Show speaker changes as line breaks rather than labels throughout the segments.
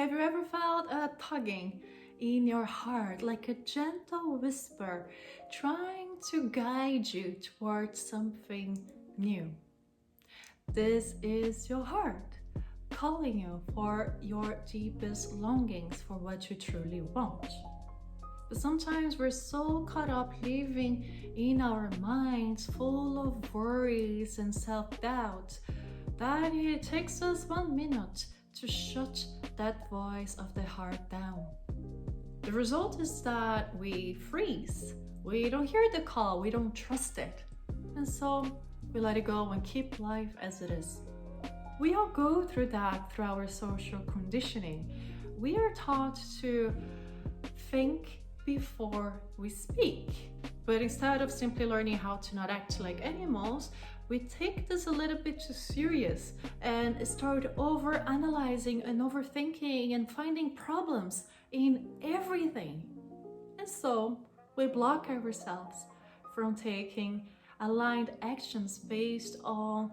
Have you ever felt a tugging in your heart, like a gentle whisper, trying to guide you towards something new? This is your heart calling you for your deepest longings for what you truly want. But sometimes we're so caught up living in our minds full of worries and self-doubt that it takes us 1 minute to shut that voice of the heart down. The result is that we freeze. We don't hear the call, we don't trust it. And so we let it go and keep life as it is. We all go through that through our social conditioning. We are taught to think before we speak. But instead of simply learning how to not act like animals, we take this a little bit too serious and start over-analyzing and overthinking and finding problems in everything. And so we block ourselves from taking aligned actions based on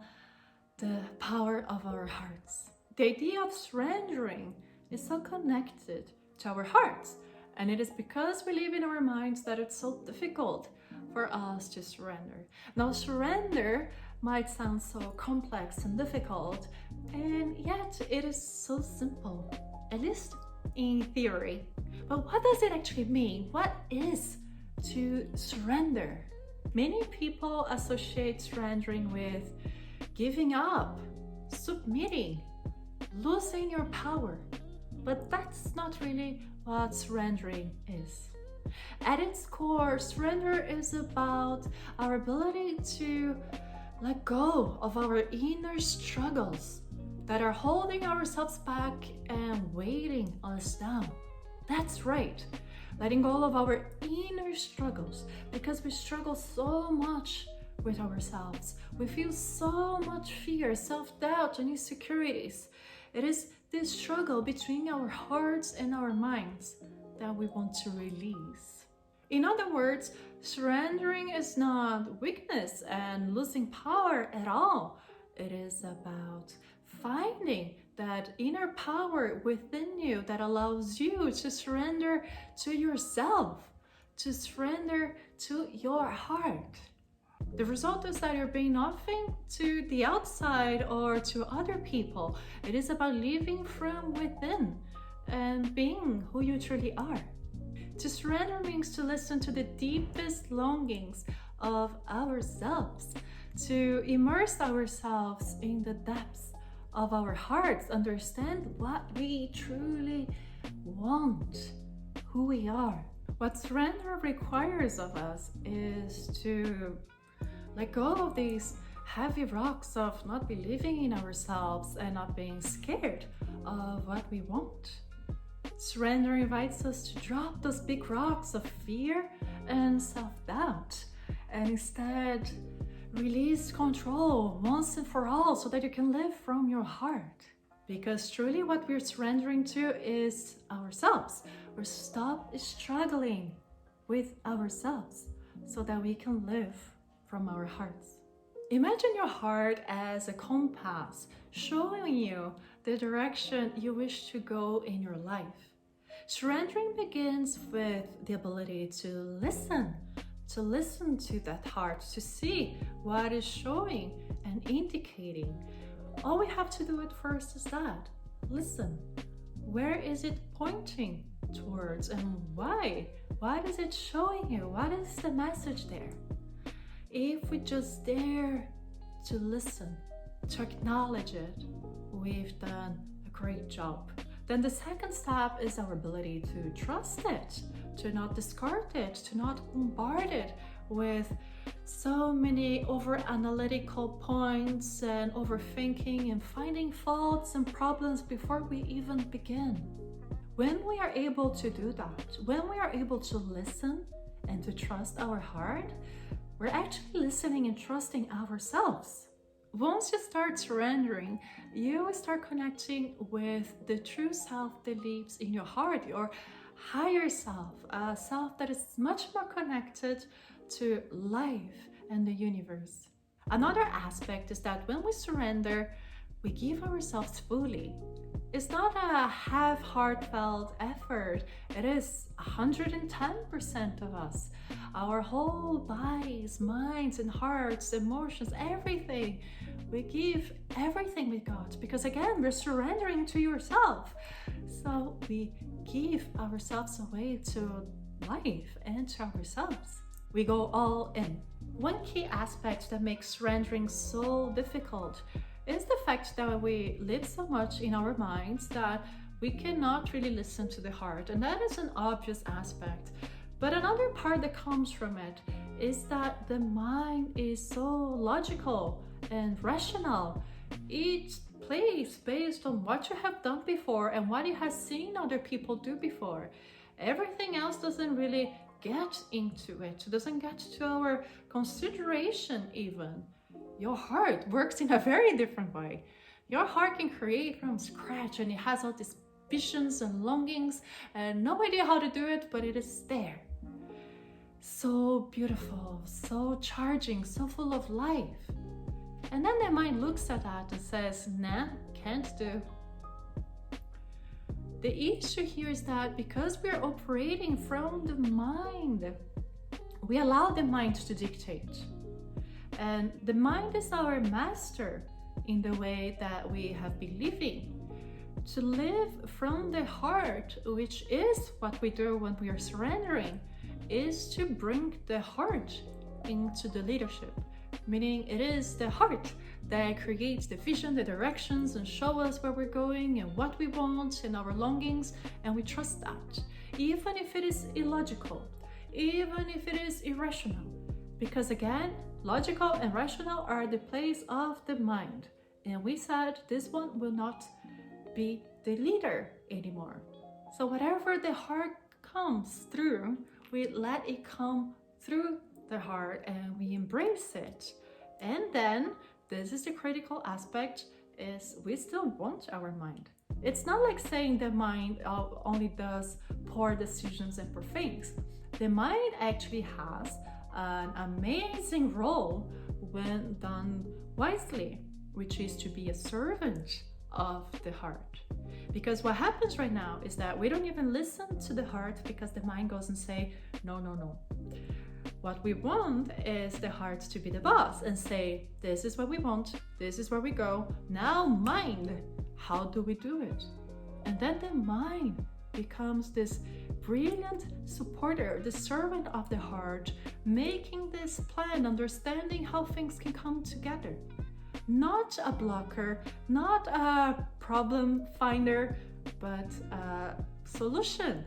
the power of our hearts. The idea of surrendering is so connected to our hearts, and it is because we live in our minds that it's so difficult for us to surrender. Now, surrender might sound so complex and difficult, and yet it is so simple, at least in theory. But what does it actually mean? What is to surrender? Many people associate surrendering with giving up, submitting, losing your power. But that's not really what surrendering is. At its core, surrender is about our ability to let go of our inner struggles that are holding ourselves back and weighting us down. That's right, letting go of our inner struggles, because we struggle so much with ourselves. We feel so much fear, self-doubt, and insecurities. It is this struggle between our hearts and our minds that we want to release. In other words, surrendering is not weakness and losing power at all. It is about finding that inner power within you that allows you to surrender to yourself, to surrender to your heart. The result is that you're being nothing to the outside or to other people. It is about living from within and being who you truly are. To surrender means to listen to the deepest longings of ourselves, to immerse ourselves in the depths of our hearts, understand what we truly want, who we are. What surrender requires of us is to let go of these heavy rocks of not believing in ourselves and not being scared of what we want. Surrender invites us to drop those big rocks of fear and self-doubt and instead release control once and for all so that you can live from your heart. Because truly what we're surrendering to is ourselves. We're stop struggling with ourselves so that we can live from our hearts. Imagine your heart as a compass showing you the direction you wish to go in your life. Surrendering begins with the ability to listen to that heart, to see what is showing and indicating. All we have to do at first is that. Listen. Where is it pointing towards and why? What is it showing you? What is the message there? If we just dare to listen, to acknowledge it, we've done a great job. Then the second step is our ability to trust it, to not discard it, to not bombard it with so many over-analytical points and overthinking and finding faults and problems before we even begin. When we are able to do that, when we are able to listen and to trust our heart, we're actually listening and trusting ourselves. Once you start surrendering, you will start connecting with the true self that lives in your heart, your higher self, a self that is much more connected to life and the universe. Another aspect is that when we surrender, we give ourselves fully. It's not a half heartfelt effort. It is 110% of us. Our whole bodies, minds, and hearts, emotions, everything. We give everything we got because, again, we're surrendering to yourself. So we give ourselves away to life and to ourselves. We go all in. One key aspect that makes surrendering so difficult is the fact that we live so much in our minds that we cannot really listen to the heart, and that is an obvious aspect. But another part that comes from it is that the mind is so logical and rational. It plays based on what you have done before and what you have seen other people do before. Everything else doesn't really get into it, doesn't get to our consideration even. Your heart works in a very different way. Your heart can create from scratch and it has all these visions and longings and no idea how to do it, but it is there. So beautiful, so charging, so full of life. And then the mind looks at that and says, nah, can't do. The issue here is that because we are operating from the mind, we allow the mind to dictate. And the mind is our master in the way that we have been living. To live from the heart, which is what we do when we are surrendering, is to bring the heart into the leadership. Meaning it is the heart that creates the vision, the directions, and show us where we're going and what we want and our longings, and we trust that. Even if it is illogical, even if it is irrational. Because again, logical and rational are the place of the mind. And we said this one will not be the leader anymore. So whatever the heart comes through, we let it come through the heart and we embrace it. And then, this is the critical aspect, is we still want our mind. It's not like saying the mind only does poor decisions and poor things. The mind actually has an amazing role when done wisely, which is to be a servant of the heart. Because what happens right now is that we don't even listen to the heart because the mind goes and say, no, no, no. What we want is the heart to be the boss and say, this is what we want, this is where we go, now mind, how do we do it? And then the mind becomes this brilliant supporter, the servant of the heart, making this plan, understanding how things can come together. Not a blocker, not a problem finder, but a solution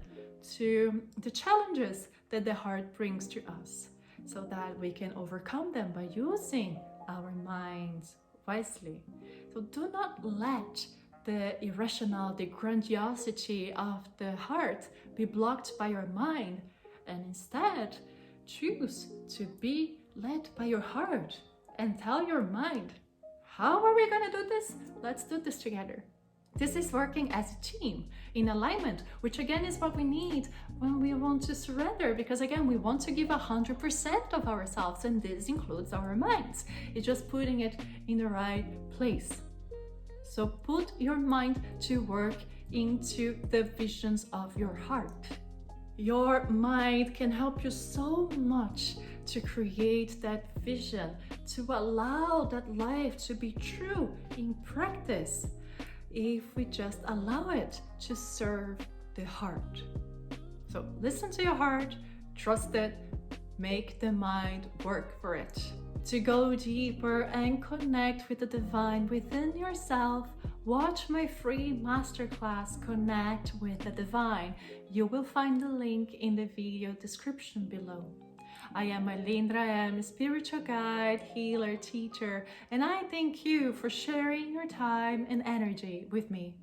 to the challenges that the heart brings to us, so that we can overcome them by using our minds wisely. So do not let the irrational, the grandiosity of the heart be blocked by your mind, and instead choose to be led by your heart and tell your mind, how are we going to do this? Let's do this together. This is working as a team in alignment, which again is what we need when we want to surrender, because again, we want to give 100% of ourselves, and this includes our minds. It's just putting it in the right place. So put your mind to work into the visions of your heart. Your mind can help you so much to create that vision, to allow that life to be true in practice, if we just allow it to serve the heart. So listen to your heart, trust it, make the mind work for it. To go deeper and connect with the divine within yourself, watch my free masterclass, Connect with the Divine. You will find the link in the video description below. I am Aline Ra M, spiritual guide, healer, teacher, and I thank you for sharing your time and energy with me.